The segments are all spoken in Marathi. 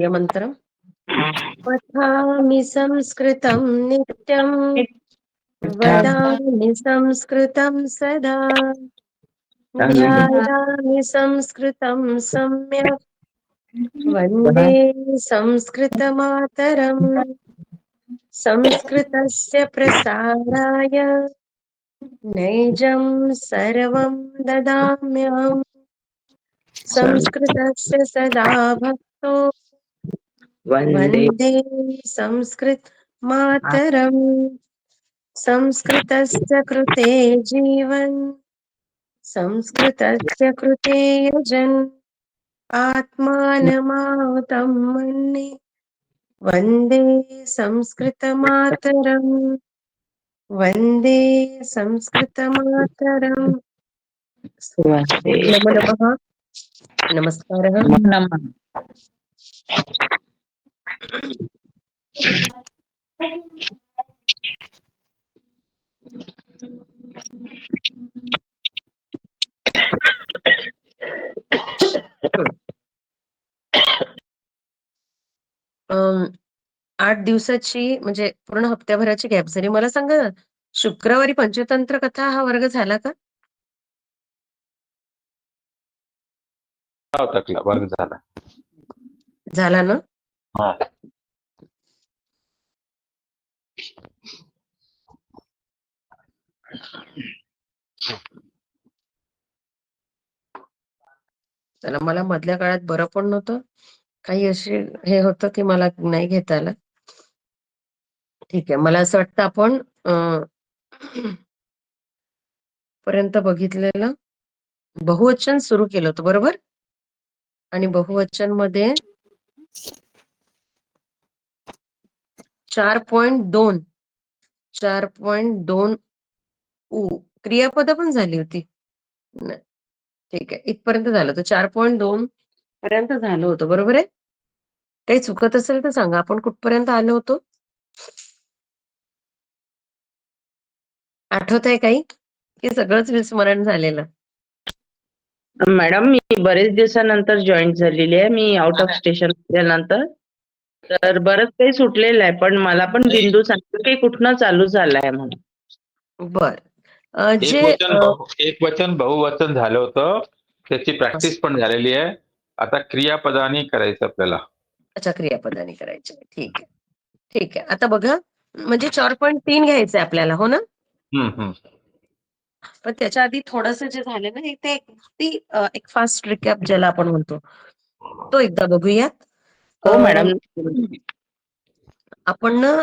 मंत्र पठामि संस्कृतं नित्यं वदामि संस्कृतं सदा ध्यायामि संस्कृतं सम्यक् वन्दे संस्कृतमातरम् संस्कृतस्य प्रसाराय नैजं सर्वं ददाम्यहम् संस्कृतस्य सदा भक्तो वन्दे संस्कृत मातरम् संस्कृतस्य कृते जीवन् संस्कृतस्य कृते यजन् आत्मानमाहुतं मन्ये वन्दे संस्कृतमातरम् वन्दे संस्कृतमातरम् नमो नमः नमस्कारः अं 8 दिवसाची म्हणजे पूर्ण हप्त्याभराची गॅप झाली. मला सांगा शुक्रवारी पंचतंत्र कथा हा वर्ग झाला का? वर्ग झाला. झाला ना? हा. त्याला मला मधल्या काळात बरं पण नव्हतं. काही असे हे होतं की मला नाही घेता आलं. ठीक आहे. मला असं वाटतं आपण पर्यंत बघितलेलं बहुवचन सुरू केलं होतं बरोबर? आणि बहुवचन मध्ये 4.2 क्रियापद पण झाली होती. ठीक आहे. इथपर्यंत झालं होतं. 4.2 पर्यंत झालं होतं बरोबर आहे? काही चुकत असेल तर सांगा. आपण कुठपर्यंत आलो होतो? आठवत आहे काही? की सगळंच विस्मरण झालेलं? मॅडम मी बरेच दिवसानंतर जॉईन झालेली आहे. मी आउट ऑफ स्टेशन नंतर तर बरंच काही सुटलेलं आहे, पण मला पण बिंदू सांगतो की कुठनं चालू झालाय म्हणून. बर एक वचन बहुवचन झालं होतं, त्याची प्रॅक्टिस पण झालेली आहे. आता क्रियापदाने करायचं आपल्याला. अच्छा, क्रियापदाने करायचे. ठीक आहे. ठीक आहे. आता बघा म्हणजे 4.3 घ्यायचंय आपल्याला हो ना? पण त्याच्या आधी थोडंसं जे झालं ना ते एक फास्ट रिकॅप ज्याला आपण म्हणतो तो एकदा बघूयात. हो मॅडम. आपण ना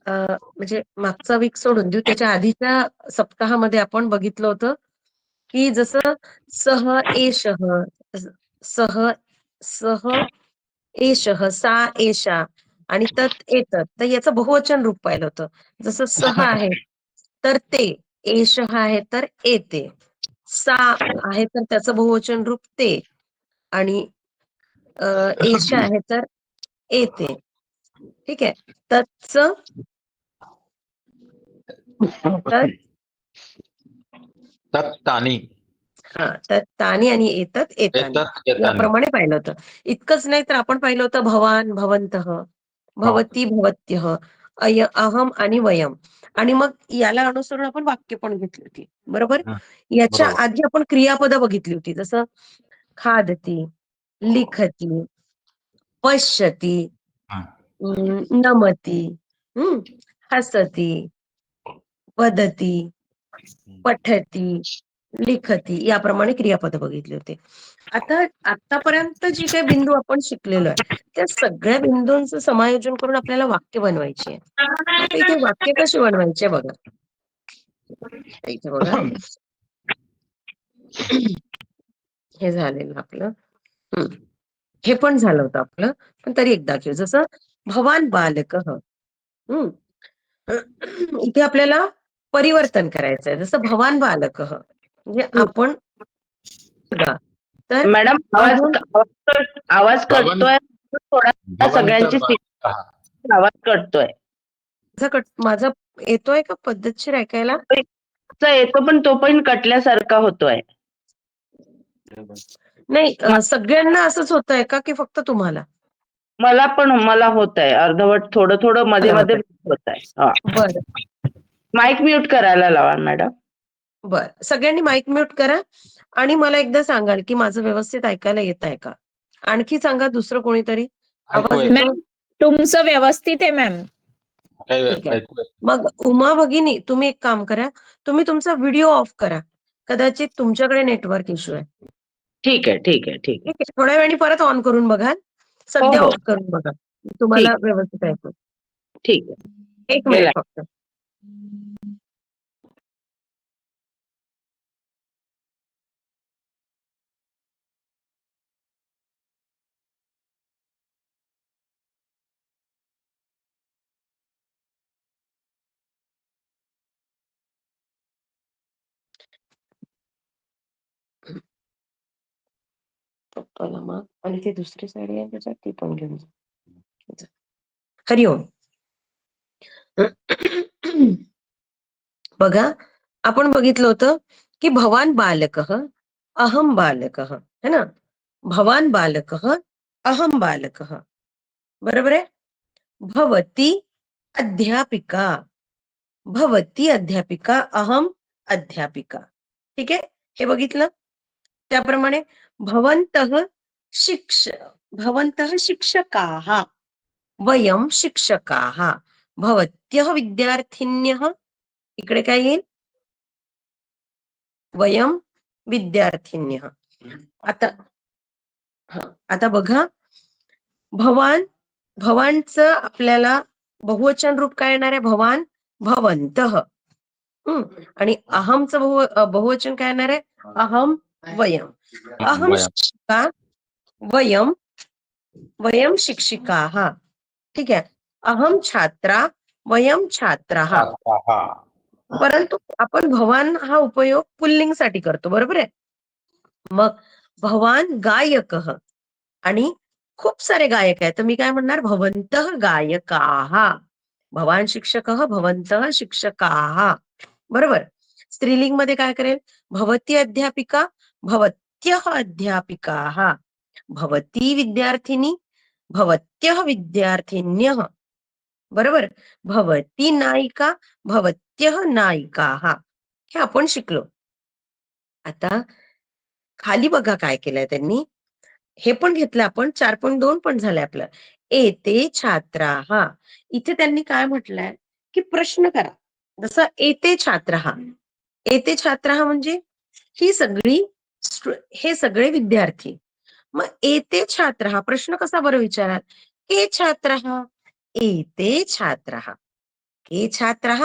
म्हणजे मागचा वीक सोडून देऊ, त्याच्या आधीच्या सप्ताहामध्ये आपण बघितलं होतं की जसं सह एषः सह सह एषः सा एषा आणि तत् एतत्, तर याचं बहुवचन रूप पाहिलं होतं. जसं सह आहे तर ते, एषः आहे तर एते, सा आहे तर त्याचं बहुवचन रूप ते आणि एषा आहे तर एते. ठीक आहे. तत्च तत्तानी. हा, तत्तानी आणि एतत् एतानी याप्रमाणे पाहिलं होतं. इतकंच नाही तर आपण पाहिलं होतं भवान भवन्तः, भवती भवत्यः, अहम आणि वयम. आणि मग याला अनुसरून आपण वाक्य पण घेतली होती बरोबर. याच्या आधी आपण क्रियापद बघितली होती, जसं खादती, लिखती, पश्यती, नमती, हसती, वदती, पठती, लिखती याप्रमाणे क्रियापद बघितले होते. आता आतापर्यंत जी काही बिंदू आपण शिकलेलो आहे त्या सगळ्या बिंदूंचं समायोजन करून आपल्याला वाक्य बनवायची आहे. आता इथे वाक्य कशी बनवायचे बघा. इथे बघा हे झालेलं आपलं. हे पण झालं होतं आपलं, पण तरी एकदा घेऊ. जसं भवान बालकः. इथे आपल्याला परिवर्तन करायचंय. जसं भवान बालकः म्हणजे आपण बघा तर मॅडम आवाज कटतोय थोडा, सगळ्यांची आवाज कटतोय. माझा येतोय का पद्धतशीर ऐकायला? येतो पण तो पण कटल्यासारखा होतोय. नाही सगळ्यांना असंच होतंय का की फक्त तुम्हाला? मला होत आहे अर्धवट थोडं थोडं मध्ये मला मध्ये होतंय. होत आहे. हा. बरं, माईक म्यूट करायला लावा मॅडम. बरं. सगळ्यांनी माईक म्यूट करा आणि मला एकदा सांगाल की माझं व्यवस्थित ऐकायला येत आहे का? आणखी सांगा दुसरं कोणीतरी. ऐकू आवाज येत येतो? मॅम तुमचं व्यवस्थित आहे मॅम. ठीक आहे. ऐकू येत. मग उमा भगिनी तुम्ही एक काम करा, तुम्ही तुमचा व्हिडिओ ऑफ करा. कदाचित तुमच्याकडे नेटवर्क इश्यू आहे. ठीक आहे ठीक आहे ठीक आहे. ठीक आहे. थोड्या वेळाने परत ऑन करून बघा. हो सध्या हो ऑफ करून बघा. तुम्हाला व्यवस्थित ऐकू. ठीक आहे. एक मिनिट केलाय. फक्त. पप्पाला मग आणि ती दुसरी साडी आहे त्याच्यात ती पण घेऊन जा. हरिओम. बघा आपण बघितलं होतं की भवान बालकः अहम बालकः है ना. भवान बालकः अहम बालकः. बरोबर आहे. भवती अध्यापिका, भवती अध्यापिका, अहम अध्यापिका. ठीक आहे. हे बघितलं. त्याप्रमाणे भवन्तः भवन्तः शिक्षकाः, वयं शिक्षकाः, भवत्यः विद्यार्थिन्यः. इकडे काय येईल? वयं विद्यार्थिन्यः. आता बघा भवान, भवानचं आपल्याला बहुवचन रूप काय येणार आहे? भवान भवन्तः. आणि अहमचं बहुवचन काय येणार आहे? अहम वयम. अहम वयम. शिक्षिका, वयम शिक्षिकाः. ठीक आहे. अहम छात्रा, वयम छात्राः. हा. परंतु आपण भवान हा उपयोग पुल्लिंगसाठी करतो. बरोबर आहे. मग भवान गायकः आणि खूप सारे गायक आहेत तर मी काय म्हणणार? भवन्तः गायकाः. भवान शिक्षकः, भवन्तः शिक्षकाः. बरोबर. स्त्रीलिंग मध्ये काय करेल? भवती अध्यापिका, भवत्यः अध्यापिकाः, भवती विद्यार्थिनी, भवत्यः विद्यार्थिन्यः. बरोबर. भवती नायिका, भवत्यः नायिकाः. हे आपण शिकलो. आता खाली बघा काय केलंय त्यांनी. हे पण घेतलं आपण. 4.2 पण झालंय आपलं. एते छात्राः. इथे त्यांनी काय म्हटलंय की प्रश्न करा. जसं एते छात्राः. एते छात्राः म्हणजे ही सगळी हे सगळे विद्यार्थी. मग एते छात्राः प्रश्न कसा बरं विचाराल? के छात्राः, एते छात्राः, के छात्राः,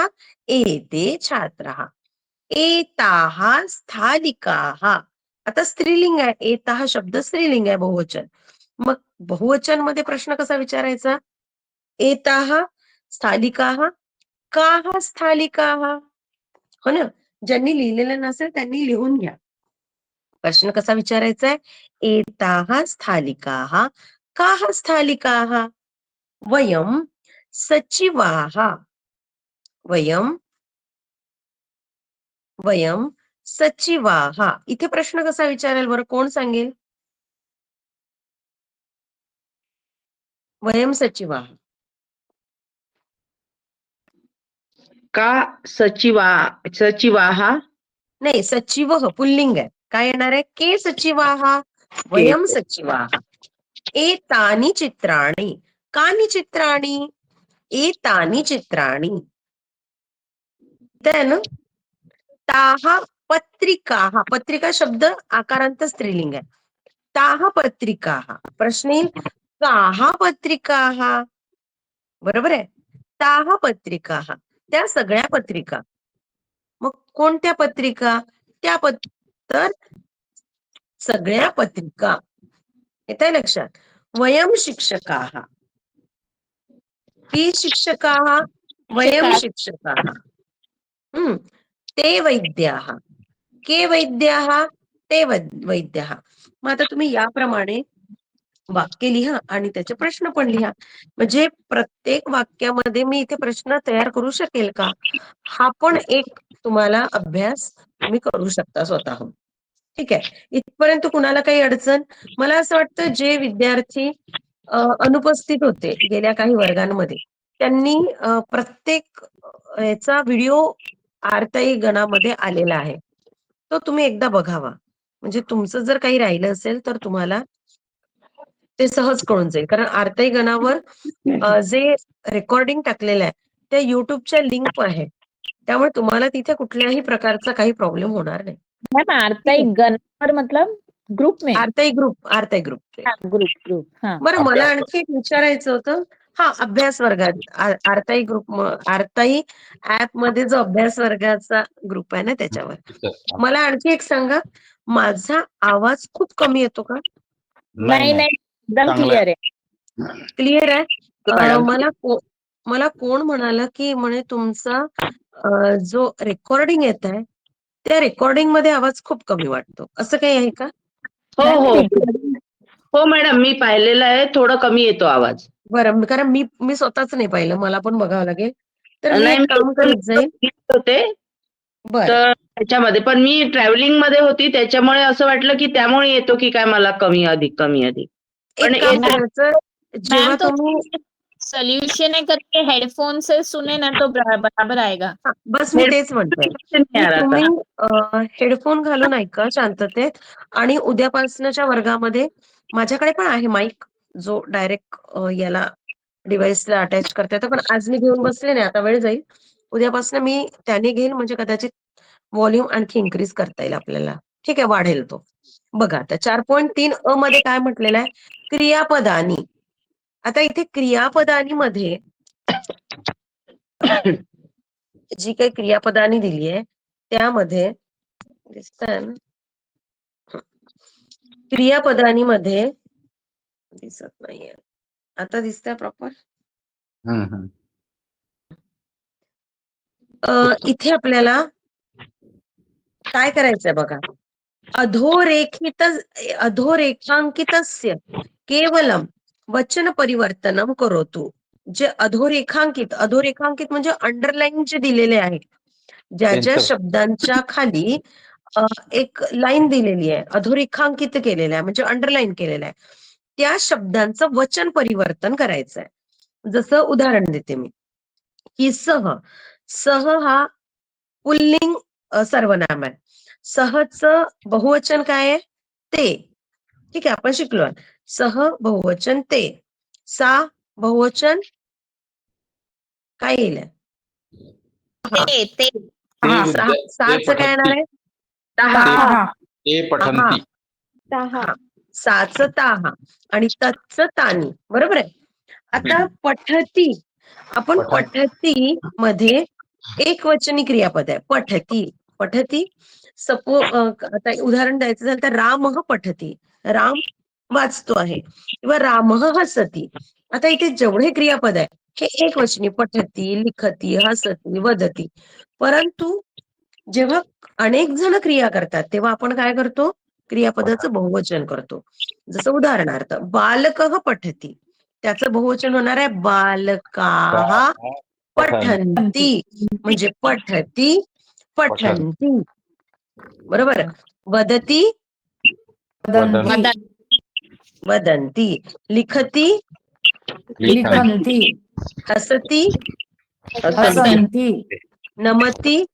एते छात्राः, एताः स्थालिकाः. आता स्त्रीलिंग आहे. एताः शब्द स्त्रीलिंग आहे, बहुवचन. मग बहुवचन मध्ये प्रश्न कसा विचारायचा? एताः स्थालिकाः, काः स्थालिकाः. हो ना. ज्यांनी लिहिलेलं नसेल त्यांनी लिहून घ्या. प्रश्न कसा विचारायचा आहे? एताः स्थालिकाः, काः स्थालिकाः. वयं सचिवाः, वयं सचिवाः. इथे प्रश्न कसा विचारेल बरं? कोण सांगेल? वयं सचिवाः. का सचिवाः? नाही, सचिवः पुल्लिंग आहे. काय येणार आहे? के सचिवाः, वयं सचिवाः. एतानि चित्राणि, कानि चित्राणि, एतानि चित्राणि. इथं आहे ना. ताः पत्रिकाः. पत्रिका शब्द आकारांत स्त्रीलिंग आहे. ताः पत्रिकाः. प्रश्न येईल काः पत्रिकाः. बरोबर आहे. ताः पत्रिकाः. त्या सगळ्या पत्रिका. मग कोणत्या पत्रिका? तर सगळ्या पत्रिका. येतंय लक्षात? वयं शिक्षकाः, के शिक्षकाः, वयं शिक्षकाः. ते वैद्याः, के वैद्याः, ते वैद्याः. मग आता तुम्ही याप्रमाणे वाक्य लिहा आणि त्याचे प्रश्न पण लिहा. म्हणजे प्रत्येक वाक्यामध्ये मी इथे प्रश्न तयार करू शकेल का? हा पण एक तुम्हाला अभ्यास तुम्ही करू शकता स्वतःहून. ठीक आहे. इथपर्यंत कुणाला काही अडचण? मला असं वाटतं जे विद्यार्थी अनुपस्थित होते गेल्या काही वर्गांमध्ये, त्यांनी प्रत्येक याचा व्हिडिओ आरताई गणामध्ये आलेला आहे. तो तुम्ही एकदा बघावा. म्हणजे तुमचं जर काही राहिलं असेल तर तुम्हाला ते सहज कळून जाईल. कारण आरताई गणावर जे रेकॉर्डिंग टाकलेलं आहे, त्या YouTubeच्या लिंक आहेत. त्यामुळे तुम्हाला तिथे कुठल्याही प्रकारचा काही प्रॉब्लेम होणार नाही. मैम आरताई गणपर मतलब ग्रुप में? आरताई ग्रुप. ग्रुप हाँ. बरं मला अभ्यास आणखी एक विचारायचं होतं. हां, अभ्यास वर्गात आरताई ग्रुप आरताई ॲपमध्ये जो अभ्यास वर्गाचा ग्रुप आहे ना त्याच्यावर. मला आणखी एक सांगा, माझा आवाज खूप कमी येतो का? नहीं नहीं एकदम चांगलं क्लियर है. क्लिअर आहे? मॅडम मला कोण म्हणालं, की म्हणे तुमचा जो रेकॉर्डिंग येतंय, त्या रेकॉर्डिंगमध्ये आवाज खूप कमी वाटतो. असं काही आहे का? हो नहीं, हो नहीं. हो मॅडम, मी पाहिलेलं आहे, थोडं कमी येतो आवाज. बरं, कारण मी स्वतःच नाही पाहिलं. मला पण बघावं लागेल. तर मी नाही एक काम करत जाईल. होते बरं. तर त्याच्यामध्ये पण मी ट्रॅव्हलिंग मध्ये होती, त्याच्यामुळे असं वाटलं की त्यामुळे येतो की काय मला कमी अधिक पण एक काम येतो. करायचं, जेव्हा मैम तो तुम्ही सोल्यूशन है करके हेडफोन से सुने ना तो बराबर आएगा. हां, बस मी तेच म्हणते, नाही की आ रहा था. तुम्ही हेडफोन घालून ऐका शांततेत आणि उद्यापासनच्या वर्गामध्ये माझ्याकडे पण आहे माईक, जो डायरेक्ट याला डिव्हाइसला अटॅच करता येतो. पण आज मी घेऊन बसले नाही, आता वेळ जाईल. उद्यापासून मी त्याने घेईल म्हणजे कदाचित व्हॉल्यूम आणखी इन्क्रीज करता येईल आपल्याला. ठीक आहे, वाढेल तो. बघा आता 4.3 अ मध्ये काय म्हटलेलं आहे? क्रियापदानी. आता इथे क्रियापदानीमध्ये जी काही क्रियापदानी दिली आहे, त्यामध्ये दिसतंय ना? क्रियापदानीमध्ये दिसत नाहीये. आता दिसतंय प्रॉपर? इथे आपल्याला काय करायचंय बघा. अधोरेखांकितस्य केवलम वचन परिवर्तनम करोतु. जे अधोरेखांकित म्हणजे अंडरलाईन जे दिलेले आहे, ज्या शब्दांच्या खाली एक लाईन दिलेली आहे, अधोरेखांकित केलेलं आहे म्हणजे अंडरलाईन केलेलं आहे, त्या शब्दांचं वचन परिवर्तन करायचंय. जसं उदाहरण देते मी, की सह हा पुल्लिंग सर्वनाम आहे. सहचं बहुवचन काय आहे? ते. ठीक आहे, आपण शिकलो. सह बहुवचन ते. सा बहुवचन काय येईल? ते साचं काय येणार आहे? ते पठंती. साचं ताहा आणि तत्चं तानी. बरोबर आहे. आता पठती, आपण पठती मध्ये एक वचनी क्रियापद आहे. पठती आता उदाहरण द्यायचं झालं तर रामः पठती, राम वाचतो आहे, किंवा रामः हसती. आता इथे जेवढे क्रियापद आहे हे एक वचनी, पठती, लिखती, हसती, वदती. परंतु जेव्हा अनेक जण क्रिया करतात तेव्हा आपण काय करतो? क्रियापदाचं बहुवचन करतो. जसं उदाहरणार्थ बालकः पठती, त्याचं बहुवचन होणार आहे बालकाः पठन्ति. म्हणजे पठती, पठन्ति. बरोबर. वदती, वदन्ति. लिखती, हसती, नमति,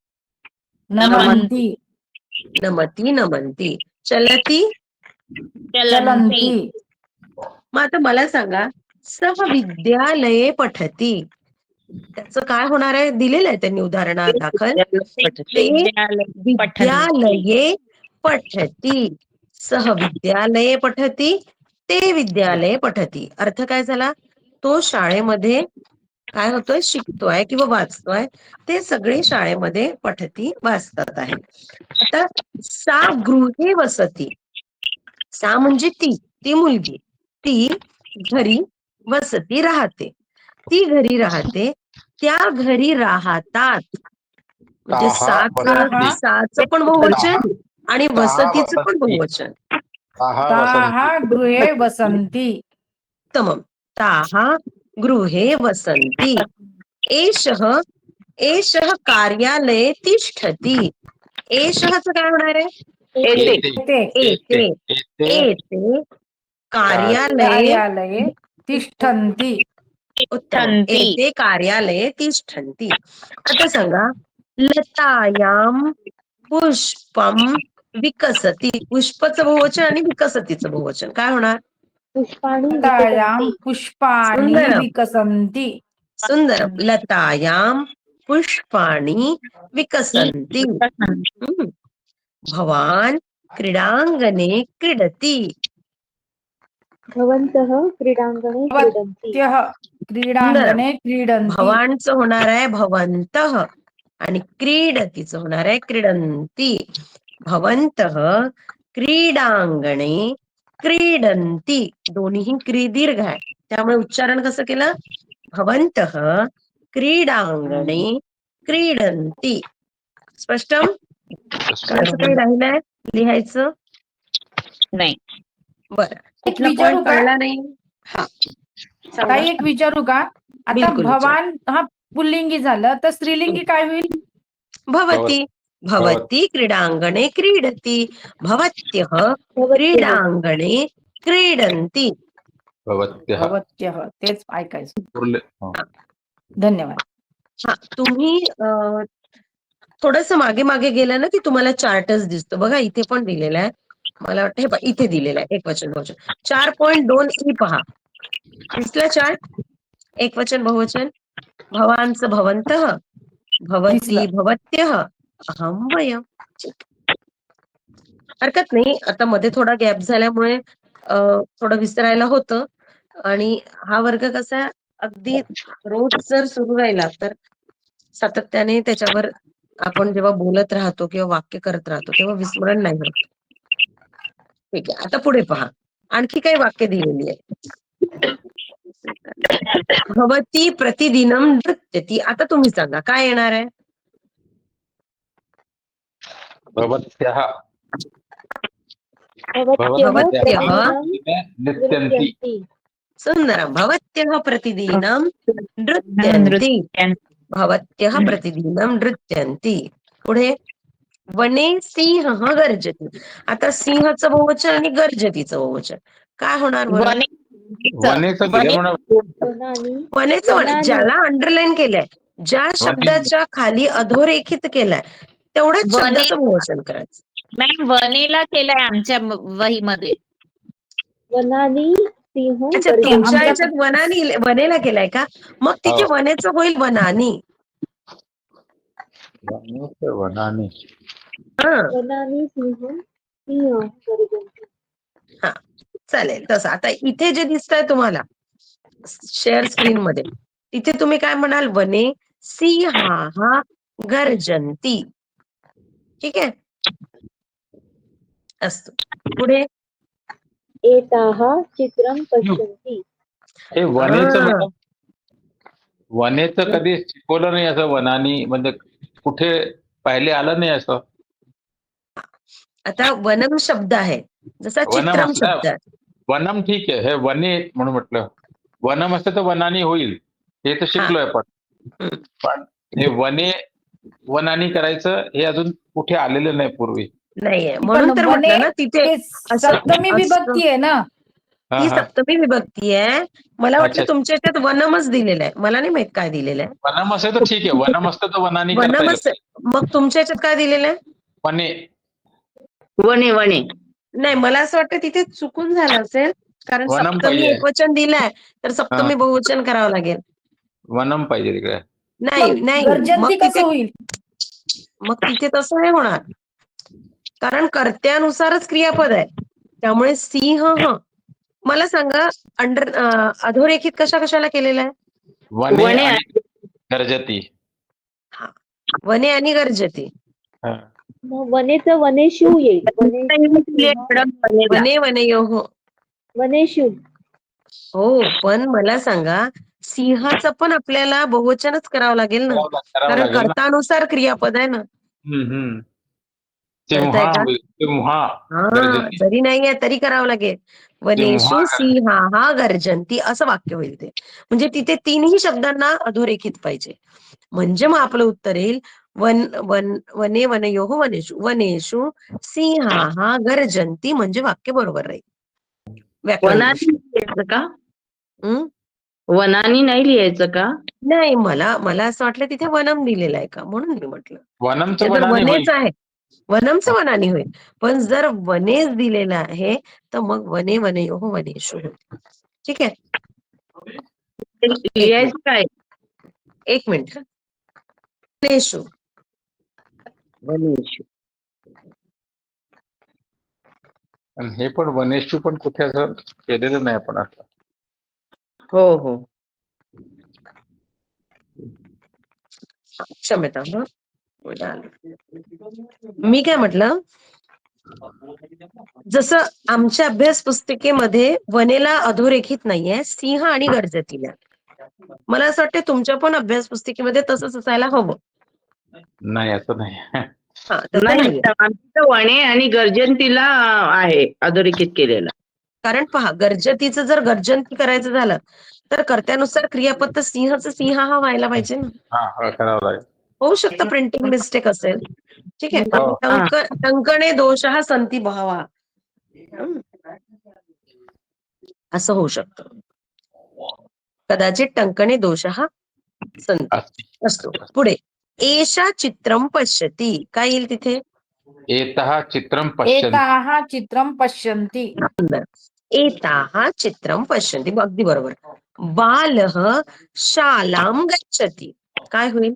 नमन्ति. चलती. मग आता मला सांगा, सह विद्यालये पठती, त्याचं काय होणार आहे? दिलेलं आहे त्यांनी उदाहरणादाखल. ते विद्यालये पठती. सह विद्यालये पठती, ते विद्यालये पठती. अर्थ काय झाला? तो शाळेमध्ये काय होतोय? शिकतोय किंवा वाचतोय. ते सगळे शाळेमध्ये पठती, वाचतात आहे. आता सा गृहे वसती. सा म्हणजे ती मुलगी. ती घरी वसती, राहते. ती घरी राहते, त्या घरी राहतात. म्हणजे साचं पण बहुवचन आणि वसतीचं पण बहुवचन. गृहे वसन्ति. उत्तमं. ताः गृहे वसन्ति. एषः कार्यालये तिष्ठति. एषःचं काय होणार आहे? येते. येते एते येते एते कार्यालये कार्यालये तिष्ठन्ति उत्तमम् तिष्ठन्ति एते कार्यालये तिष्ठन्ति. आता सांगा लतायां पुष्पं विकसति. पुष्पचं बहुवचन आणि विकसतीचं बहुवचन काय होणार? लतायां पुष्पाणि सुंदरम विकसन्ति सुंदरम लतायां पुष्पाणि विकसन्ति. हम्म. भवान क्रीडांगणे क्रीडति. भवन्तः क्रीडाङ्गणे क्रीडन्ति भवत्यः क्रीडाङ्गणे क्रीडन्ति भवानचं होणार आहे भवन्तः आणि क्रीडतीचं होणार आहे क्रीडन्ति. भवन्तः क्रीडांगणे क्रीडन्ति. दोन्ही क्री दीर्घ आहे त्यामुळे उच्चारण कसं केलं? भवन्तः क्रीडांगणे क्रीडन्ति. स्पष्टम? असं काही राहिलंय लिहायचं? नाही. बरं एक कुठला विचारू पॉइंट का? कळला नाही? हा सांगा. काही एक विचारू का? आता बिलकुल विचारा. भवान हा पुल्लिंगी झालं तर स्त्रीलिंगी काय होईल? भवती भवती क्रीडांगणे क्रीडति. भवत्यः क्रीडांगणे क्रीडन्ति. भवत्यः भवत्यः तेच ऐकायचं. उरले. हो. धन्यवाद. हा तुम्ही थोडस मागे मागे गेलं ना की तुम्हाला चार्टच दिसतो बघा. इथे पण दिलेला आहे. मला वाटतं हे पहा, इथे दिलेलं आहे एकवचन बहुवचन 4.2 पहा. दिसला चार्ट? एकवचन बहुवचन भवांचं भवन्तः भवती दिसलं. भवत्यः अहं वयम्. हरकत नाही. आता मध्ये थोडा गॅप झाल्यामुळे थोडं विसरायला होतं आणि हा वर्ग कसा अगदी रोज जर सुरू राहिला तर सातत्याने त्याच्यावर आपण जेव्हा बोलत राहतो किंवा वाक्य करत राहतो तेव्हा विस्मरण नाही होत. ठीक आहे. आता पुढे पहा. आणखी काही वाक्य दिलेली आहे. भवती प्रतिदिनं नृत्यति. आता तुम्ही सांगा काय येणार आहे? भवत्यः भवत्यः भवत्यः प्रतिदिनं नृत्यन्ति. नृत्यन्ति सुंदरं. भवत्यः प्रतिदिनं नृत्यन्ति. भवत्यः प्रतिदिनं नृत्यन्ति. पुढे वने सिंहः गर्जति. आता सिंहाचं बहुवचन आणि गर्जतीचं बहुवचन काय होणार बरं? वनेचं दिलं म्हणा. वनानि वनेचं वनानि. ज्याला अंडरलाईन केलंय ज्या शब्दाच्या खाली अधोरेखित केलाय तेवढ्याच वने शब्दाचं बहुवचन करायचं. मॅम वनेला केलंय आमच्या वहीमध्ये. वनानि सिंह अच्छा गर्जन्ति. तुमच्या आमच्या ह्याच्यात वनेला केलाय का? मग तिथे हो. वनेचं होईल वनानी. वनेचं वनानी. हा वनानि सिंह गर्जन्ति. हा चालेल तसं. आता इथे जे दिसतंय तुम्हाला शेअर स्क्रीन मध्ये तिथे तुम्ही काय म्हणाल? वने सिंहाः गर्जन्ति. ठीक आहे. अस्तु. पुढे एताः चित्रं पश्यन्ति. हे वनेचं हा. मॅडम वनेचं कधी शिकवलं नाही असं. वनानी म्हणजे कुठे पाहिले आलं नाही असं. आता वनम शब्द आहे जसा वनम चित्रम असलं शब्द आहे. वनम ठीक आहे. हे वने म्हणून म्हटलं. वनम असतं तर वनानी होईल हे तर शिकलोय आपण. हम्म. पण हे वनानी करायचं हे अजून कुठे आलेलं नाही पूर्वी. नाहीये पण म्हणून तर वने म्हटलं ना तिथे हे सप्तमी असं- विभक्ती आहे ना. हा ती हा. सप्तमी विभक्ती आहे. मला वाटलं अच्छा. तुमच्या याच्यात वनमच दिलेलं आहे. मला नाही माहित काय दिलेलं आहे. वनम असेल तर ठीक आहे. वनम असतं तर वनानी करता वनमच येईल. मग तुमच्या याच्यात काय दिलेलं आहे? वने. वने वने. नाही मला असं वाटतं तिथे चुकून झालं असेल कारण वनम सप्तमी पाहिजे. एकवचन दिलंय तर सप्तमी बहुवचन करावं लागेल. वनम पाहिजे तिकडे. नाही मग नाही गर्जंती कसं होईल? मग तिथे तसं नाही होणार कारण कर्त्यानुसारच क्रियापद आहे. त्यामुळे सिंह मला सांगा अधोरेखित कशाला केलेलं आहे? वने वने आणि गर्जती. वने आणि गर्जती. हा. मग वनेचं वनेषु येईल. वनेषु सिंह. वने वनयोः. वनेषु. हो पण मला सांगा सिंहाचं पण आपल्याला बहुवचनच करावं लागेल ना करावं कारण लागेल ना. कर्तानुसार क्रियापद आहे ना. हम्म. करताय का? सिंहा हा गर्जती. जरी नाहीये तरी करावं लागेल. वनेषु सिंहाः गर्जन्ति असं वाक्य होईल ते. म्हणजे तिथे तीनही शब्दांना अधोरेखित पाहिजे. म्हणजे मग आपलं उत्तर येईल वने वनयोः वनेषु वनेषु सिंहाः गर्जन्ति म्हणजे वाक्य बरोबर राहील व्याकरण वनानी दृष्ट्या. लिहायचं का? हं? वनानी नाही लिहायचं का? नाही मला असं वाटलं तिथे वनम दिलेलं आहे का म्हणून मी म्हटलं. वनमचं ते जर वनाने होईल. वनेच आहे वनमचं वनाने होईल पण जर वनेच दिलेलं आहे तर मग वने वनयोः वनेषु होईल. ठीक आहे ते लिहायचं काय? एक मिनिट वनेषु वनेषु. आणि हे पण वनेषु पण कुठे असं केलेलं नाही आपण आता. हो हो. क्षम्यता हं. मी काय म्हटलं जसं आमच्या अभ्यास पुस्तिकेमध्ये वनेला अधोरेखित नाहीये सिंह आणि गर्जतीला. मला असं वाटतं तुमच्या पण अभ्यास पुस्तिकेमध्ये तसंच असायला हवं. नाही असं नाही. हा तसं नाही नाहीये आमचं वने आणि गर्जंतीला आहे अधोरेखित केलेला. कारण पहा गर्जतीचं जर गर्जंती करायचं झालं तर कर्त्यानुसार क्रियापद तर सिंह हा व्हायला पाहिजे ना. हा करावं लागेल. होऊ शकतं प्रिंटिंग मिस्टेक असेल. ठीक आहे हो. टंकणे दोषः सन्ति बहवः असं होऊ शकतं. कदाचित टंकणे दोषः सन्ति असतो. पुढे एषा चित्रं पश्यति काय येईल तिथे? एतः चित्रं पश्यन्ति. एताः चित्रं पश्यन्ति. सुंदर. एताः चित्रं पश्यन्ति अगदी बरोबर. बालः शालां गच्छति काय होईल?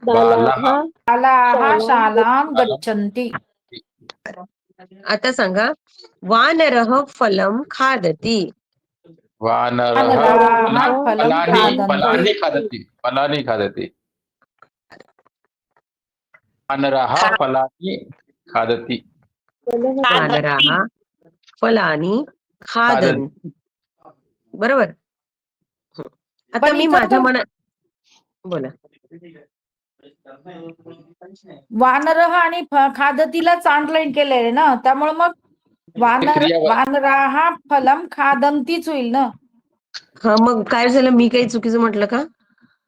बालः बालाः शालां गच्छन्ति. आता सांगा वानरः फलं खादति. वानरः वानराः फलं फलानि खादन्ति. खादति. फलानि खादति. वानरः फलानि खादति. वानराः फलानि खादन्ति बरोबर. आता पण मी इथं माझ्या तर मनात बोला वानरः आणि खादतीला अंडरलाईन केलेलं ना त्यामुळे मग वानराः फलं खादन्तीच होईल ना. हा मग काय झालं मी काही चुकीचं म्हटलं का?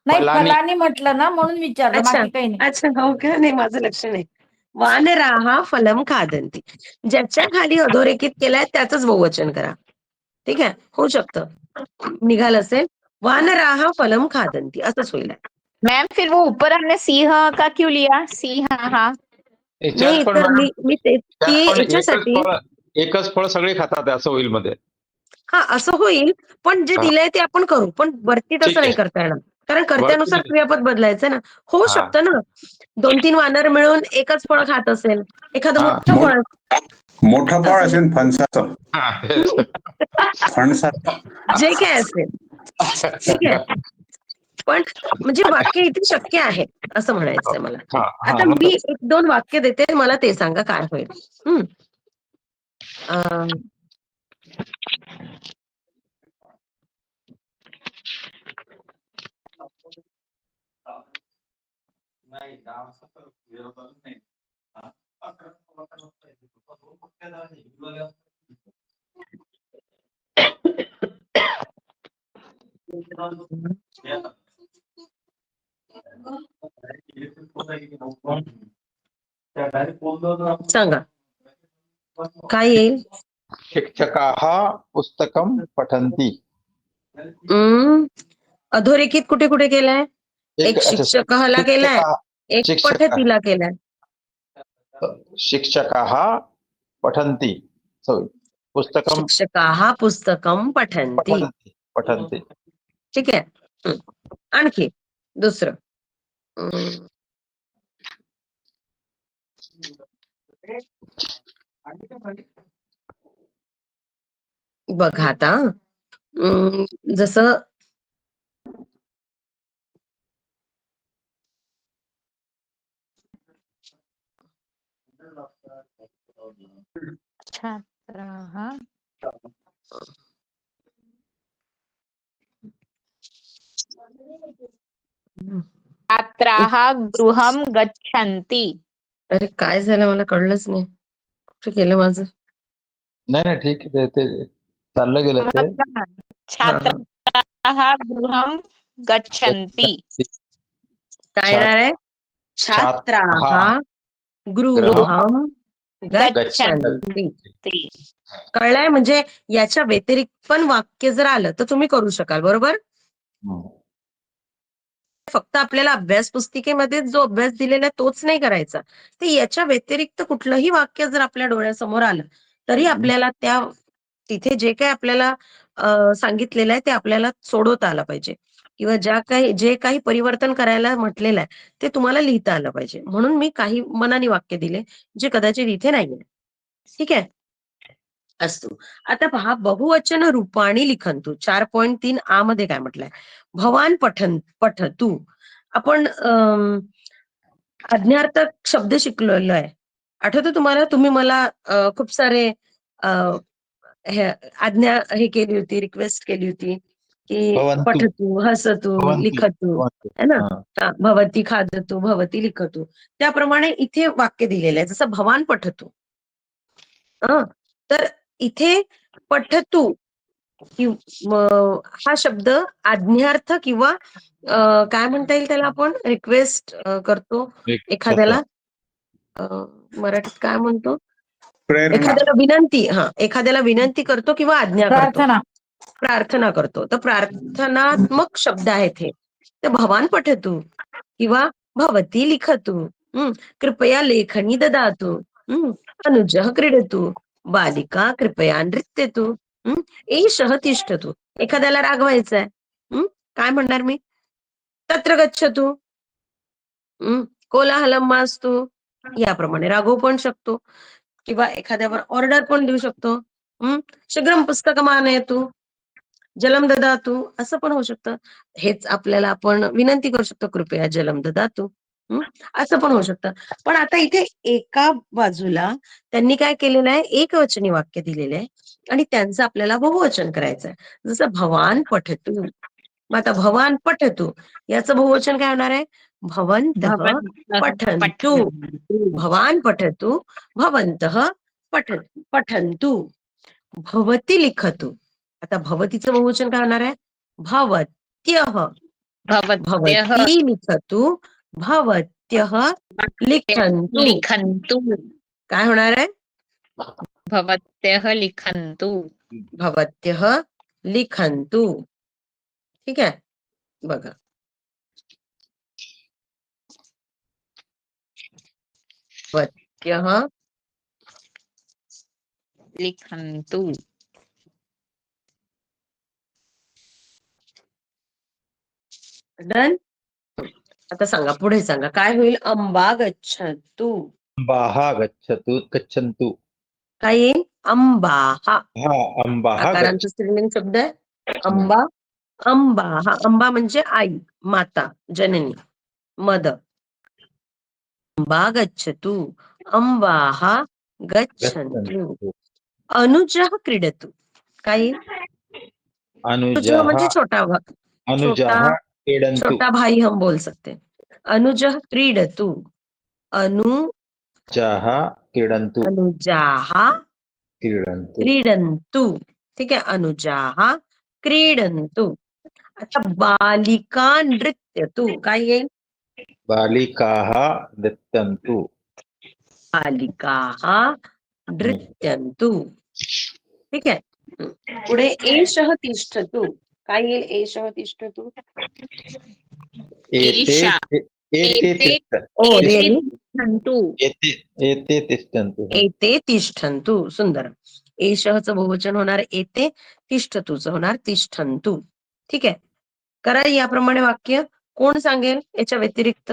नाही फलानी. फलानी म्हटलं ना म्हणून विचारलं अच्छा बाकी काही नाही. अच्छा हो का नाही माझं लक्ष नाही. वानराः फलं खादन्ति ज्याच्या खाली अधोरेखित केलाय त्याच बहुवचन करा. ठीक आहे होऊ शकतं निघाल असेल वानराः फलं खादन्ति असंच होईल. मैम फिर वो ऊपर हमने सिंह का क्यों लिया? सिंह हाँ याच्यात नाही पण तर मॅडम मी त्यात ते पण याच्यासाठी एकच फळ सगळे खातात असं होईल मध्ये. हा असं होईल पण जे हा. दिलंय ते आपण करू पण वरती ठीक तसं नाही आहे. करता येणार कारण वरती कर्त्यानुसार नाही. क्रियापद बदलायचं ना. होऊ हा. शकतं ना 2-3 वानर मिळून एकच फळ खात असेल एखादं हा. मोठं फळ मोठं फळ असेल फणसाचं. हा, तेच. फणसाचं. जे काय असेल ठीक आहे पण म्हणजे वाक्य इथे शक्य आहे असं म्हणायचंय मला. हा, हा, आता मग मी 1-2 वाक्य देते मला ते सांगा काय होईल. अं, सांगा काय येईल. शिक्षकाः पुस्तकं पठन्ति. अधोरेखित कुठे कुठे केलाय. एक शिक्षकाला केलाय एक शिक्षक पठतीला केलाय. शिक्षकाः पठन्ति. पुस्तकं शिक्षकाः पुस्तकं पठन्ति. पठन्ति. ठीक आहे आणखी दुसरं बघा आता जसं छात्राः छात्राः गृहं गच्छन्ति. अरे काय झालं मला कळलंच नाही कुठे केलं माझं. नाही ठीक आहे ते चाललं गेलं ते. छात्राः गृहं गच्छन्ति. काय येणार आहे छात्राः गृहं गच्छन्ति. कळलंय? म्हणजे याच्या व्यतिरिक्त पण वाक्य जर आलं तर तुम्ही करू शकाल, बरोबर? फक्त आपल्याला अभ्यास पुस्तिकेमध्ये जो अभ्यास दिलेला आहे तोच नाही करायचा. ते याच्या व्यतिरिक्त कुठलंही वाक्य जर आपल्या डोळ्यासमोर आलं तरी आपल्याला त्या तिथे जे काही आपल्याला सांगितलेलं आहे ते आपल्याला सोडवता आलं पाहिजे किंवा जे काही परिवर्तन करायला म्हटलेलं आहे ते तुम्हाला लिहिता आलं पाहिजे. म्हणून मी काही मनाने वाक्य दिले जे कदाचित इथे नाहीये. ठीक आहे? असतो. आता पहा, बहुवचन रूपाणी लिखंतु 4.3 आ मध्ये काय म्हटलंय? भवान पठतु. आपण आज्ञार्थक शब्द शिकलेलो आहे. आठवतं तुम्हाला? तुम्ही मला खूप सारे आज्ञा हे केली होती, रिक्वेस्ट केली होती की पठतु, हसतु, लिखतु, है ना? भवती खादतु, भवती लिखतु. त्याप्रमाणे इथे वाक्य दिलेलं आहे. जसं भवान पठतु. तर इथे पठतु हा शब्द आज्ञार्थ किंवा काय म्हणता येईल त्याला, आपण रिक्वेस्ट करतो एखाद्याला, मराठीत काय म्हणतो, प्रेरणा एखाद्याला विनंती, एखाद्याला विनंती करतो किंवा आज्ञा करतो, प्रार्थना करतो. तर प्रार्थनात्मक शब्द आहेत हे. तर भवान पठतु किंवा भवती लिखतु, कृपया लेखनी ददातु, अनुजः क्रीडतु, बालिका कृपया नृत्यतु, एषः तिष्ठतु. एखाद्याला रागवायचंय, काय म्हणणार मी? तत्र गच्छतु, कोलाहलं मास्तु. याप्रमाणे रागवू पण शकतो किंवा एखाद्यावर ऑर्डर पण देऊ शकतो. शीघ्रं पुस्तकम् आनयतु, जलम ददातु, असं पण होऊ शकतं. हेच आपल्याला आपण विनंती करू शकतो, कृपया जलम ददातु, असं पण होऊ शकतं. पण आता इथे एका बाजूला त्यांनी काय केलेलं आहे, एकवचनी वाक्य दिलेलं आहे आणि त्यांचं आपल्याला बहुवचन करायचं आहे. जसं भवान पठतु. मग आता भवान पठतु याचं बहुवचन काय होणार आहे? भवन्तः पठन्तु. भवान पठतु, भवन्तः पठन्तु. भवती लिखतु. आता भवतीचं बहुवचन काय होणार आहे? भवत्यः. भवती लिखतु, भवत्यः लिखन्तु. काय होणार आहे? भवत्यः लिखन्तु. भवत्यः लिखन्तु. ठीक आहे? बघा, भवत्यः लिखन्तु. डन. आता सांगा, पुढे सांगा काय होईल? अंबा गच्छतु. अंबाः गच्छन्तु. काय येईल? अंबाः. अंबाः आकारांचा स्त्रीलिंग शब्द आहे अंबा. अंबा हा, अंबा म्हणजे आई, माता, जननी, मदर. अंबा गच्छतु, अंबाः गच्छन्तु. अनुजः क्रीडतु. काय येईल? अनुजः म्हणजे छोटा छोटा भाई हम बोल सकते. अनुजः क्रीडतु. अनुजाः क्रीडन्तु. ठीक आहे? अनुजाः क्रीडन्तु. आता बालिका नृत्यतु. काय येईल? बालिकाः नृत्यन्तु. बालिकाः नृत्यन्तु. ठीक आहे? पुढे एषः तिष्ठतु. काय येईल? एषः तिष्ठतु. ईशा. एते तिष्ठन्तु. सुंदर. एषःचं बहुवचन होणार एते, तिष्ठतूचं होणार तिष्ठन्तु. ठीक आहे? करा याप्रमाणे वाक्य. कोण सांगेल याच्या व्यतिरिक्त?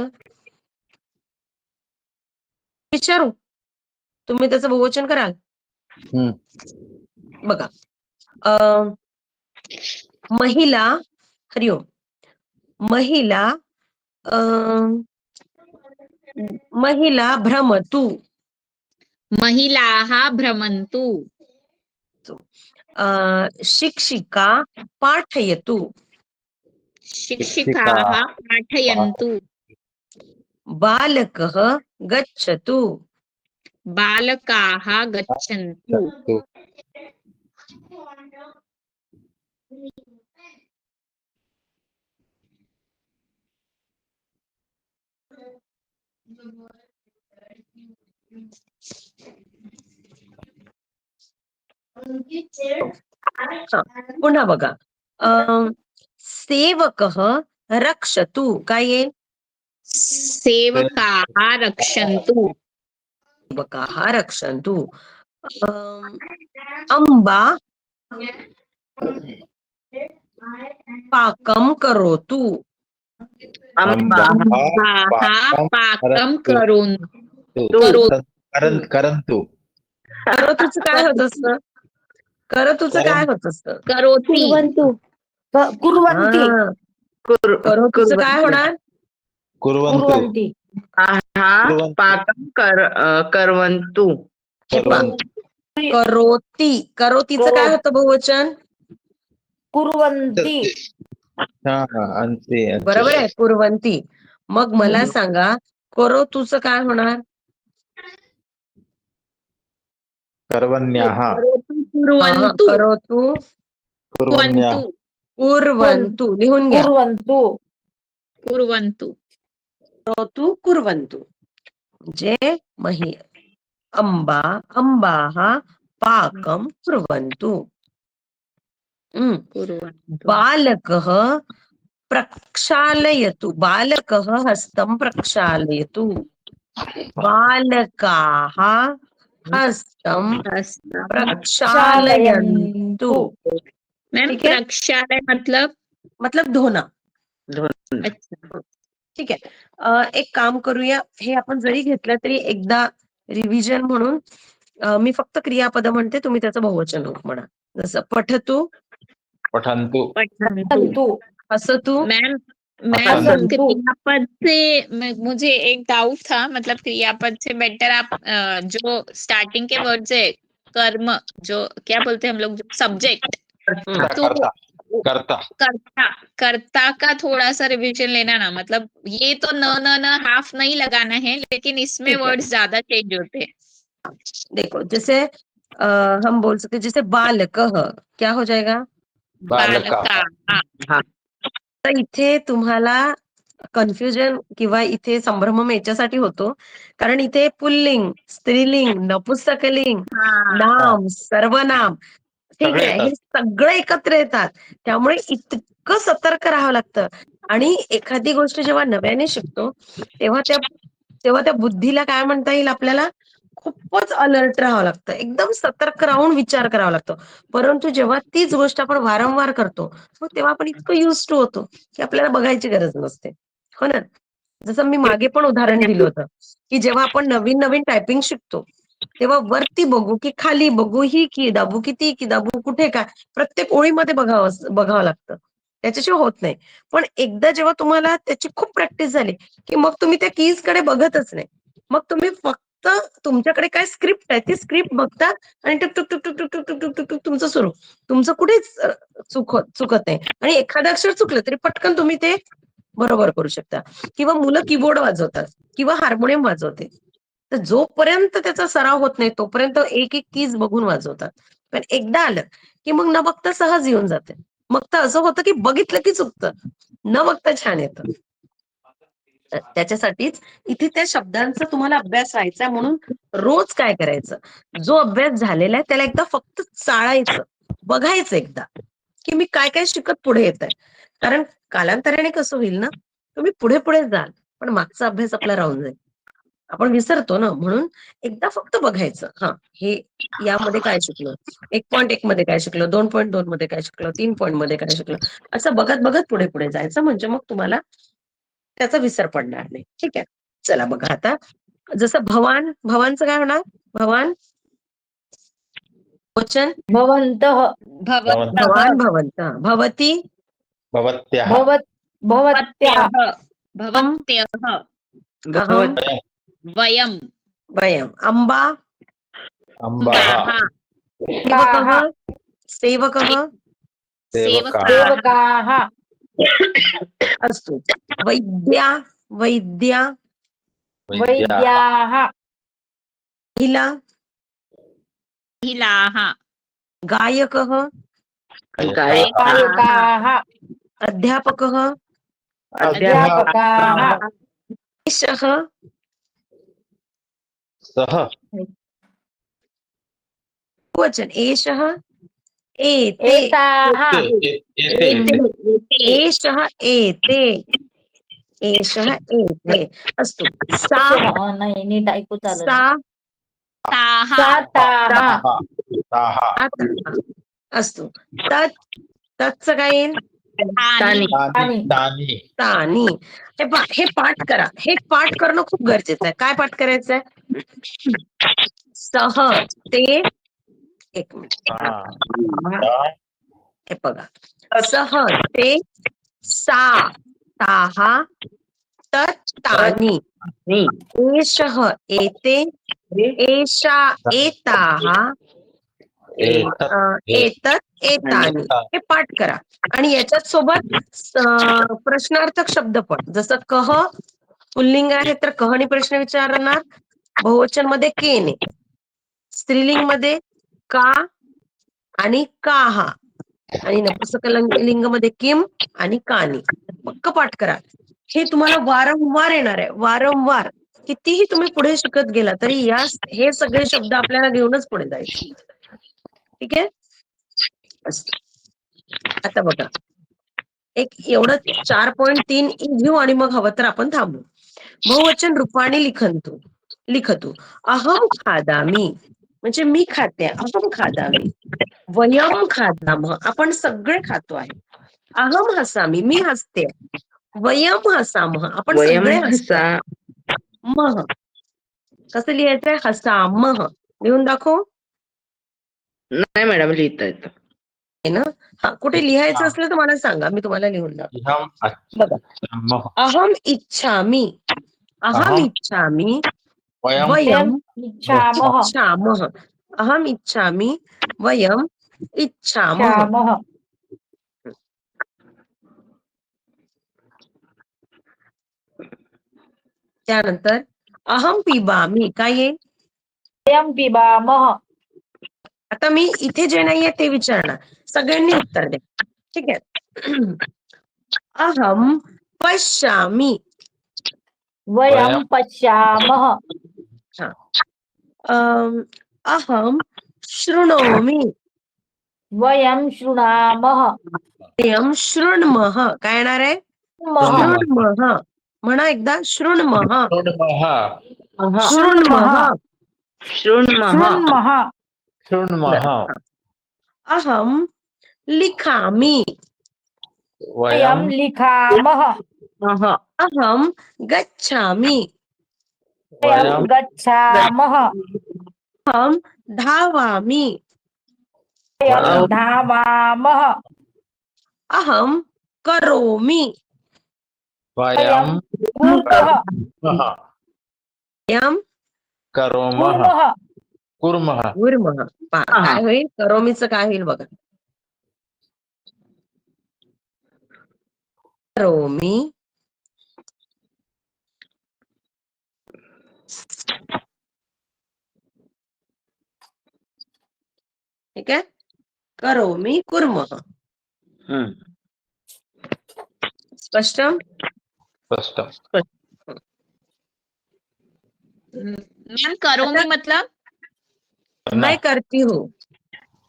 विचारू, तुम्ही त्याचं बहुवचन कराल? बघा, महिला, हरिओम, महिला, महिला भ्रमतु. महिलाः भ्रमन्तु. शिक्षिका पाठयतु. शिक्षिकाः पाठयन्तु. बालकः गच्छतु. बालकाः गच्छन्तु. हा, पुन्हा बघा. सेवकः रक्षतु काय येईल? सेवकाः रक्षन्तु. सेवकाः रक्षन्तु. अंबा पाकं करोतु. अंबाः अंबाः पाकं करोतु. करंतु करोतुचं काय होत असतं? करोतुचं काय होत असतं? करोति. कुर्वन्तु कुर्वन्ति हा, करोतुचं काय होणार? कुर्वन्तु कुर्वन्ति पाकं करवन्तु. करोती. करोतीचं काय होतं बहुवचन? कुर्वन्ति बरोबर आहे, कुर्वंती. मग मला सांगा, करोतुचं काय होणार? कर्वण्याः कुर्वन्तु. करोतु कुर्वन्तु. कुर्वन्तु लिहून घ्या. कुर्वन्तु कुर्वन्तु. करोतु कुर्वन्तु म्हणजे मही अंबाः पाकं कुर्वन्तु. कुर्वन्तु. बालकः प्रक्षालयतु. बालकः हस्तं प्रक्षालयतु. बालकाः हस्तं प्रक्षालयन्तु. मैम ठीक है? प्रक्षालय मतलब धोना. अच्छा. ठीक आहे. एक काम करूया, हे आपण जरी घेतलं तरी एकदा रिव्हिजन म्हणून मी फक्त क्रियापद म्हणते, तुम्ही त्याचं बहुवचन रूप म्हणा. जसं पठतु, पठन्तु पठन्तु. हसतु, मैम पठन्तु क्रियापद से मुझे एक डाउट था, मतलब क्रियापद से बेटर आप जो स्टार्टिंग के वर्ड्स है कर्म, जो क्या बोलते हैं हम लोग, जो सब्जेक्ट, तो कर्ता कर्ता कर्ता कर्ता का थोड़ा सा रिवीजन लेना ना, मतलब ये तो न हाफ नहीं लगाना है, लेकिन इसमें ठीक है। वर्ड्स ज्यादा चेंज होते हैं. देखो जैसे हम बोल सकते जैसे बालकः क्या हो जाएगा? बालकाः. तर इथे तुम्हाला कन्फ्युजन किंवा इथे संभ्रम याच्यासाठी होतो, कारण इथे पुल्लिंग, स्त्रीलिंग, नपुंसकलिंग, नाम, सर्वनाम, ठीक सगळे आहे, येतात. हे सगळं एकत्र येतात. त्यामुळे इतकं सतर्क राहावं लागतं. आणि एखादी गोष्ट जेव्हा नव्याने शिकतो, तेव्हा त्या बुद्धीला काय म्हणता येईल आपल्याला, खूपच अलर्ट राहावं लागतं. एकदम सतर्क राहून विचार करावा लागतो. परंतु जेव्हा तीच गोष्ट आपण वारंवार करतो, मग तेव्हा आपण इतकं युज टू होतो, की आपल्याला बघायची गरज नसते. हो ना? जसं मी मागे पण उदाहरण दिलं होतं, की जेव्हा आपण नवीन टायपिंग शिकतो, तेव्हा वरती बघू की खाली बघू, ही की दाबू की ती की दाबू, कुठे काय, प्रत्येक ओळीमध्ये बघावं लागतं. त्याच्याशिवाय होत नाही. पण एकदा जेव्हा तुम्हाला त्याची खूप प्रॅक्टिस झाली, की मग तुम्ही त्या कीज कडे बघतच नाही. मग तुम्ही फक्त तुमच्याकडे काय स्क्रिप्ट आहे, ती स्क्रिप्ट बघता आणि टुक टुक टुक टुक टुक टुक टुक टुक टुक तुमचं सुरू. तुमचं कुठेच चुकत नाही. आणि एखादं अक्षर चुकलं तरी पटकन तुम्ही ते बरोबर करू शकता. किंवा मुलं कीबोर्ड वाजवतात किंवा हार्मोनियम वाजवते. तर जोपर्यंत त्याचा सराव होत नाही, तोपर्यंत एक कीज बघून वाजवतात. पण एकदा आलं, की मग न बघता सहज येऊन जाते. मग तर असं होतं, की बघितलं की चुकतं. न बघता छान येतं. त्याच्यासाठीच इथे त्या शब्दांचा तुम्हाला अभ्यास व्हायचा, म्हणून रोज काय करायचं, जो अभ्यास झालेला आहे त्याला एकदा फक्त चाळायचं, बघायचं एकदा, की मी काय काय शिकत पुढे येत आहे. कारण कालांतराने कसं होईल ना, तुम्ही पुढे पुढे जाल, पण मागचा अभ्यास आपला राहून जाईल. आपण विसरतो ना, म्हणून एकदा फक्त बघायचं. हे यामध्ये काय शिकलो, 1.1 मध्ये काय शिकलो, 2.2 मध्ये काय शिकलो, 3 मध्ये काय शिकलो, असं बघत बघत पुढे पुढे जायचं. म्हणजे मग तुम्हाला त्याचा विसर पडणार नाही. ठीक आहे. चला बघा आता, जसं भवानचं काय होणार? भवान वचन, भवन्तः भवन्तः. भवान भवंत, भवती भवत्याः भवत्या भवत्यः. अहम वयम्. वयम, अंबा अंबाः सेवकः सेवकः सेवकाः सेवकाः अस्तु, वैद्या वैद्या वैद्याः वैद्याः महिला महिलाः. गायकः गायकाः अध्यापकः अध्यापकाः एषः सह बहुवचन एषः एते एताः येते एषः एते एषः एते अस्तु सा नाही नीट ऐकू चालू सा ताः सा ताः ताः ताः. अस्तु तत् तत्च काय येईल तानि तानि तानि तानी. हे पाठ करा. हे पाठ करणं खूप गरजेचं आहे. काय पाठ करायचं आहे? सह ते एक मिनिट हे बघा. सह ते सा ताः तत् तानि एषः एते एषा एताः एतत् एतानि. हे पाठ करा. आणि याच्यात सोबत प्रश्नार्थक शब्द पण, जसं कह पुल्लिंग आहे तर कहनी प्रश्न विचारणार, बहुवचन मध्ये केने, स्त्रीलिंग मध्ये का आणि काहा, आणि नपुंसकलिंग मध्ये किम आणि कानी. पक्क पाठ करा. हे तुम्हाला वारंवार येणार आहे. वारंवार कितीही तुम्ही पुढे शिकत गेला तरी हे सगळे शब्द आपल्याला घेऊनच पुढे जायचे. ठीक आहे. आता बघा, एक एवढं 4.3 घेऊ आणि मग हवं तर आपण थांबू. बहुवचन रूपाने लिखतु. अहम खादामी म्हणजे मी खाते. अहम खादामी. वयम खादामः आपण सगळे खातो आहे. अहम हसामी मी हसते. वयम हसामः आपण सगळे हसतो. मह कसं लिहायचंय? हसामः. लिहून दाखव. नाही मॅडम लिहिता येतं. ना हा, कुठे लिहायचं असलं तर मला सांगा, मी तुम्हाला लिहून दाखव. बघा, अहम इच्छामी. अहम इच्छामी वयम इच्छामः इच्छामः. अहम इच्छामी वयम इच्छामः. इच्छामः त्यानंतर अहम पिबामी काय येईल? वयं पिबामः. आता मी इथे जे नाहीये ते विचारणार, सगळ्यांनी उत्तर द्या. ठीक आहे. अहम पश्यामी. वयं पश्यामः. अहम शृणोमी. वयं शृणामः. वयं शृण्मः. काय येणार आहे? शृण्मः. म्हणा एकदा, शृण्मः. शृण्मः. शृण्मः. अहम लिखामि. वयं लिखामः. अहम गच्छामि. वयं गच्छामः. अहम धावामि. वयं धावामः. अहम करोमि. वयं कुर्मः. वयं कुर्मः. कुर्मः. काय होईल? करोमीचं काय होईल बघा. करोमि. ठीक आहे. करोमि कुर्मः. स्पष्ट? मैम करोमी मतलब मैं करती हूँ.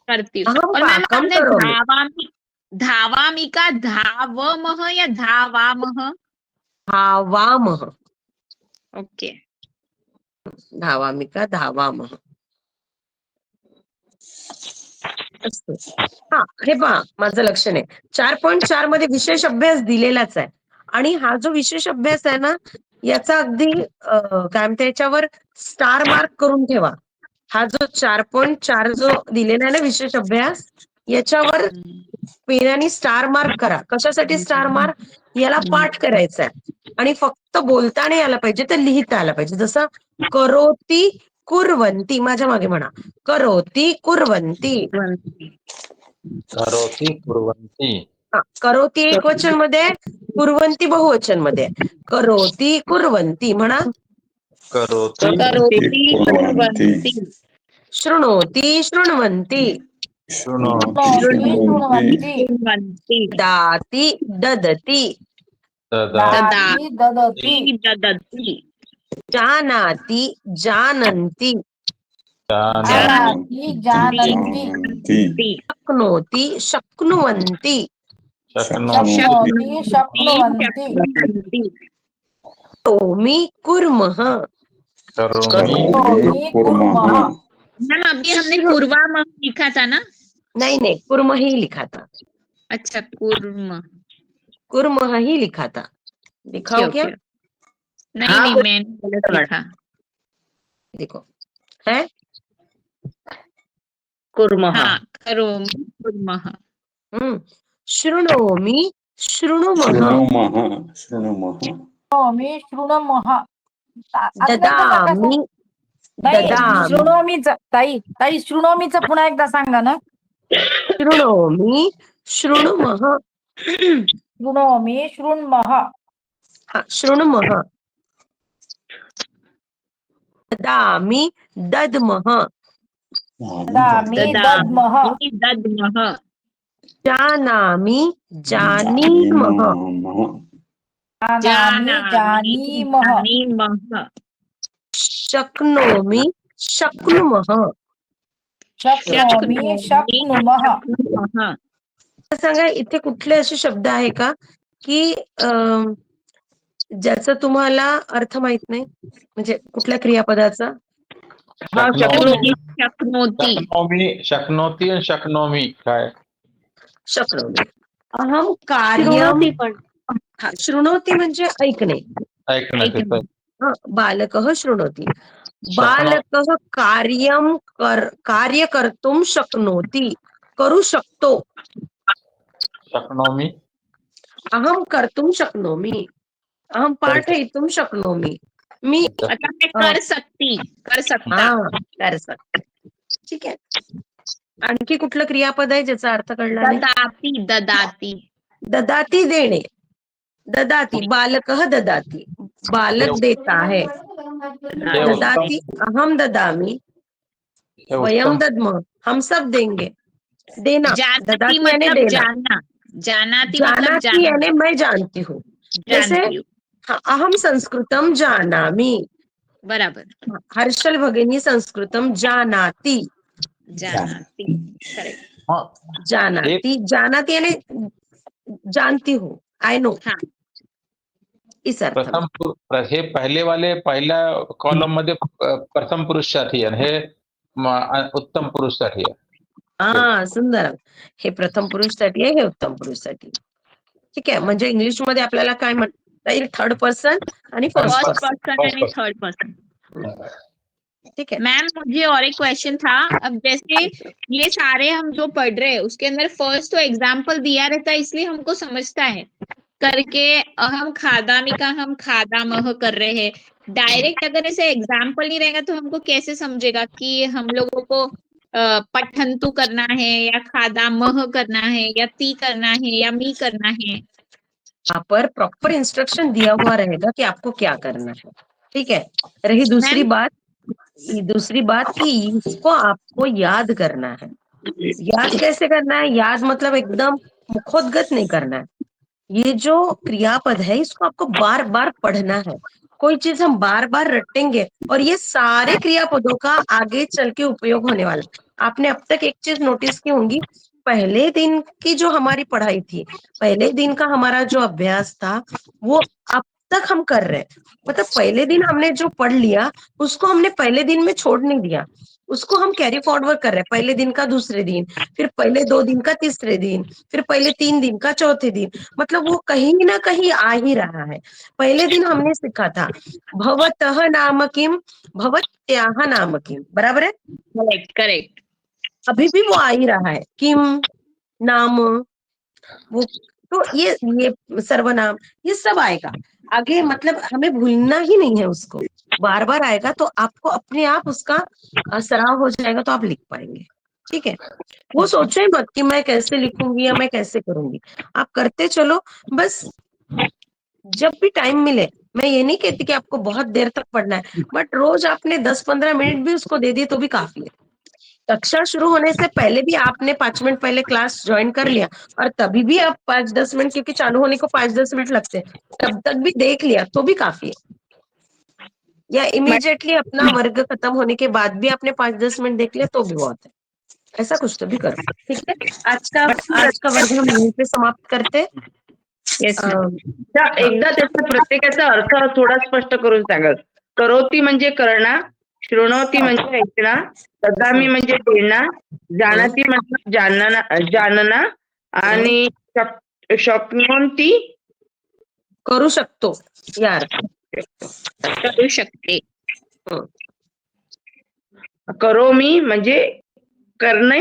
करती हूँ. अहम और मैम पाकम आपने करोमि. धावामी का धावमः या धावामः? धावामः. ओके. धावामि का धावामः. असतो. हा, हे पहा, माझं लक्ष नाही. 4.4 मध्ये विशेष अभ्यास दिलेलाच आहे. आणि हा जो विशेष अभ्यास आहे ना, याचा अगदी काय म्हणते, याच्यावर स्टार मार्क करून ठेवा. हा जो 4.4 जो दिलेला आहे ना विशेष अभ्यास, याच्यावर पेनाने स्टार मार्क करा. कशासाठी स्टार मार्क? याला पाठ करायचा आहे आणि फक्त बोलता नाही आला पाहिजे, तर लिहिता आला पाहिजे. जसं करोती कुर्वंती. माझ्या मागे म्हणा, करोती कुर्वंती. करोती एक वचन मध्ये, कुर्वंती बहुवचन मध्ये. करोती कुर्वंती म्हणा. करोति कुर्वन्ति. शृणोती शृण्वन्ति. कुर्वन्ति. दाति ददति. ददाति ददति. ददति. जानाति जानन्ति जानाति जानन्ति जानन्ति शक्नोति शक्नुवन्ति शक्नोति शक्नुवन्ति करोमि कुर्मः करोमि कुर्मः। मैम अभी हमने कुर्वामः लिखा था ना? नहीं कुर्मः ही लिखा था, अच्छा कुर्म, कुर्मः ही लिखा था। दिखाओ क्या? नहीं हाँ, नहीं मैंने गलत लिखा। देखो है कुर्मः। हाँ करोमि कुर्मः। शृणोमि शृणुमः शृणुमः शृणुमः शृणोमि शृणुमः। अजून एकदा सांगा ददामि सर. ताई ददामि शृणोमीच ताई शृणोमीच पुन्हा एकदा सांगा ना. शृणोमि शृणुमः शृणोमि शृण्मः. शृणुमः ददामि दद्मः ददामि दद्मः. दद्मः। जानामि जानीमः जानामि जानीमः. जानीमः। शक्नोमि शक्नुमः। शक्नोमि शक्नुमः. शक्नुमः। सांगा इथे कुठले असे शब्द आहे का की ज्याचा तुम्हाला अर्थ माहित नाही, म्हणजे कुठल्या क्रियापदाचा? शक्नोति शक्नोति शक्नोती आणि शक्नोमी काय? शक्नोमि. अहम कार्यम. शृणोति पण. शृणोति म्हणजे ऐकणे. ऐकणं तिथं. बालकः शृणोति. बालकः कार्य कर्तुं शक्नोति, करू शकतो. शक्नोमी अहम कर्तुं शक्नोमि, अहम पाठयितुं शक्नोमि. मी अच्छा मैं कर सकती, कर सकता. कर सकते. ठीक आहे. आणखी कुठलं क्रियापद आहे ज्याचा अर्थ कळला नाही? ददाती ददाती. ददाती देणे. ददाती बालकः ददाती, बालक देता है. ददाती अहम ददामी, वयम दद्मः, हम सब देंगे. देना. जानाती ददाती यानी मतलब देना. जानना. जानाती मतलब जानाती जानना. यानी मैं जानती हूँ. जैसे जानती हूँ. अहम संस्कृतम जानामि. बराबर. हर्षल भगिनी संस्कृतम जानाती. जानाती. करेक्ट. जानाती जानाती यानी जानती हूँ, आई नो. हाँ. इस अर्थ में. हे पहिल्या कॉलम मध्ये प्रथम पुरुषसाठी आहे, हे उत्तम पुरुषसाठी आहे. सुंदर. हे प्रथम पुरुषसाठी आहे, हे उत्तम पुरुषसाठी. ठीक आहे. म्हणजे इंग्लिश मध्ये आपल्याला काय म्हणता येईल? थर्ड पर्सन आणि first first person. Person end third person. ठीक है. मैम मुझे और एक क्वेश्चन था. अब जैसे ये सारे हम जो पढ़ रहे हैं उसके अंदर फर्स्ट तो एग्जाम्पल दिया रहता है, इसलिए हमको समझता है करके. हम खादामी का हम खादामह कर रहे हैं. डायरेक्ट अगर ऐसे एग्जाम्पल नहीं रहेगा तो हमको कैसे समझेगा कि हम लोगों को पठंतु करना है या खादामह करना है या ती करना है या मी करना है? यहाँ पर प्रॉपर इंस्ट्रक्शन दिया हुआ रहेगा कि आपको क्या करना है. ठीक है. रही दूसरी बात कि इसको आपको याद करना है. याद कैसे करना है? याद मतलब एकदम मुखोद्गत नहीं करना है. ये जो क्रियापद है इसको आपको बार बार पढ़ना है. कोई चीज हम बार बार रटेंगे और ये सारे क्रियापदों का आगे चल के उपयोग होने वाला. आपने अब तक एक चीज नोटिस की होंगी, पहले दिन की जो हमारी पढ़ाई थी, पहले दिन का हमारा जो अभ्यास था, वो अब तक हम कर रहे हैं. मतलब पहले दिन हमने जो पढ़ लिया उसको हमने पहले दिन में छोड़ नहीं दिया, उसको हम कैरी फॉरवर्ड कर रहे हैं. पहले दिन का दूसरे दिन, फिर पहले 2 दिन का तीसरे दिन, फिर पहले 3 दिन का चौथे दिन. मतलब वो कहीं ना कहीं आ ही रहा है. पहले दिन हमने सीखा था भवतः नाम किम, भवत्याः नाम किम. बराबर है. Correct correct. अभी भी वो आ ही रहा है, किम नाम. वो तो ये सर्वनाम, ये सब आएगा आगे. मतलब हमें भूलना ही नहीं है उसको, बार बार आएगा तो आपको अपने आप उसका सराव हो जाएगा, तो आप लिख पाएंगे. ठीक है. वो सोचे मत कि मैं कैसे लिखूंगी या मैं कैसे करूंगी. आप करते चलो बस. जब भी टाइम मिले, मैं ये नहीं कहती कि आपको बहुत देर तक पढ़ना है, बट रोज आपने 10-15 मिनट भी उसको दे दिए तो भी काफी है. कक्षा शुरू होने से पहले भी आपने 5 मिनट पहले क्लास ज्वाइन कर लिया और तभी भी आप 5-10 मिनट, क्योंकि चालू होने को 5-10 मिनट लगते हैं, तब तक भी देख लिया तो भी काफी है. या इमीडिएटली अपना वर्ग खत्म होने के बाद भी आपने 5-10 मिनट देख लिया तो भी बहुत है, ऐसा कुछ तो भी करो। ठीक है, आज का वर्ग हम यहीं पे समाप्त करते। Yes ma'am. एकदा त्याचा प्रत्येकाचा अर्थ थोडा स्पष्ट करून सांगा. करोती म्हणजे करणं, शृणोती म्हणजे ऐकणं, ददामी म्हणजे देणं, जाणती म्हणजे जानना आणि शक्नोती करू शकतो या अर्थ. करू शकते. करोमी म्हणजे करणे,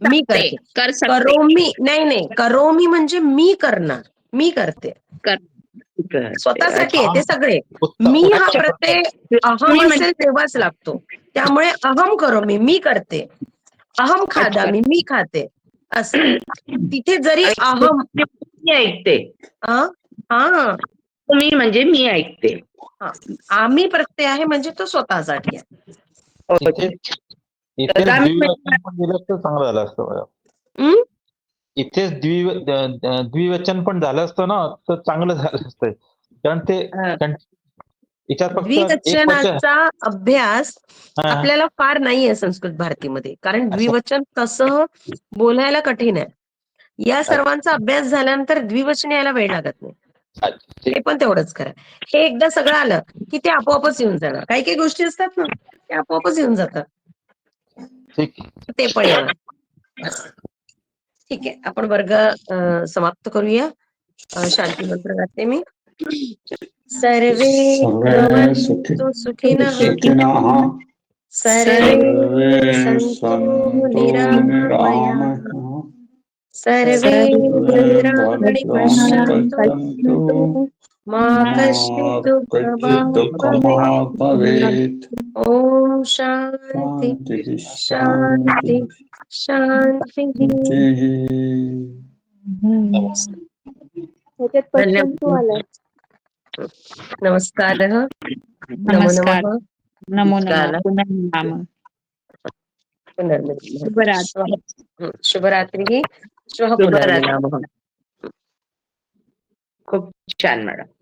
मी करते. कर सकते. करोमी नाही करोमी म्हणजे मी करणार, मी करते. स्वतःसाठी आहे ते सगळे. मी हा प्रत्यय अहम असेल तेव्हाच लागतो. त्यामुळे अहम करोमी, मी करते. अहम खादामी, मी खाते. असं तिथे जरी अहम मी ऐकते. हा मी म्हणजे मी ऐकते. आम्ही प्रत्यय आहे म्हणजे तो स्वतःसाठी आहे. इथेच द्विवचन पण दिलं तर चांगलं झालं असतं बघा. इथेच द्विवचन पण झालं असतं ना तर चांगलं झालं असतं. कारण ते याच्यात फक्त द्विवचनाचा अभ्यास आपल्याला फार नाहीये संस्कृत भारतीमध्ये, कारण द्विवचन तसं बोलायला कठीण आहे. या सर्वांचा अभ्यास झाल्यानंतर द्विवचन यायला वेळ लागत नाही. ते पण तेवढंच करा. हे एकदा सगळं आलं की ते आपोआपच येऊन जाणार. काही काही गोष्टी असतात ना ते आपोआपच येऊन जातात. ते पण येणार. ठीक आहे, आपण वर्ग समाप्त करूया. शांती मंत्र गाते मी. सर्वे भवन्तु सुखिनः, सर्वे सन्तु निरामयाः, सर्वे भद्राणि पश्यन्तु मा कश्चित् दुःखभाग् भवेत्। ॐ शान्ति शान्ति शान्तिः. ह्याच्यात पश्चिम आलाय. नमस्कारः. नमो नमस्कार. नमः. नमो नमः. पुनर्मिलामः. पुनर्मिलामः. शुभरात्री. शुभरात्रिः. श्वः पुनर्मिलामः. खूप छान मॅडम.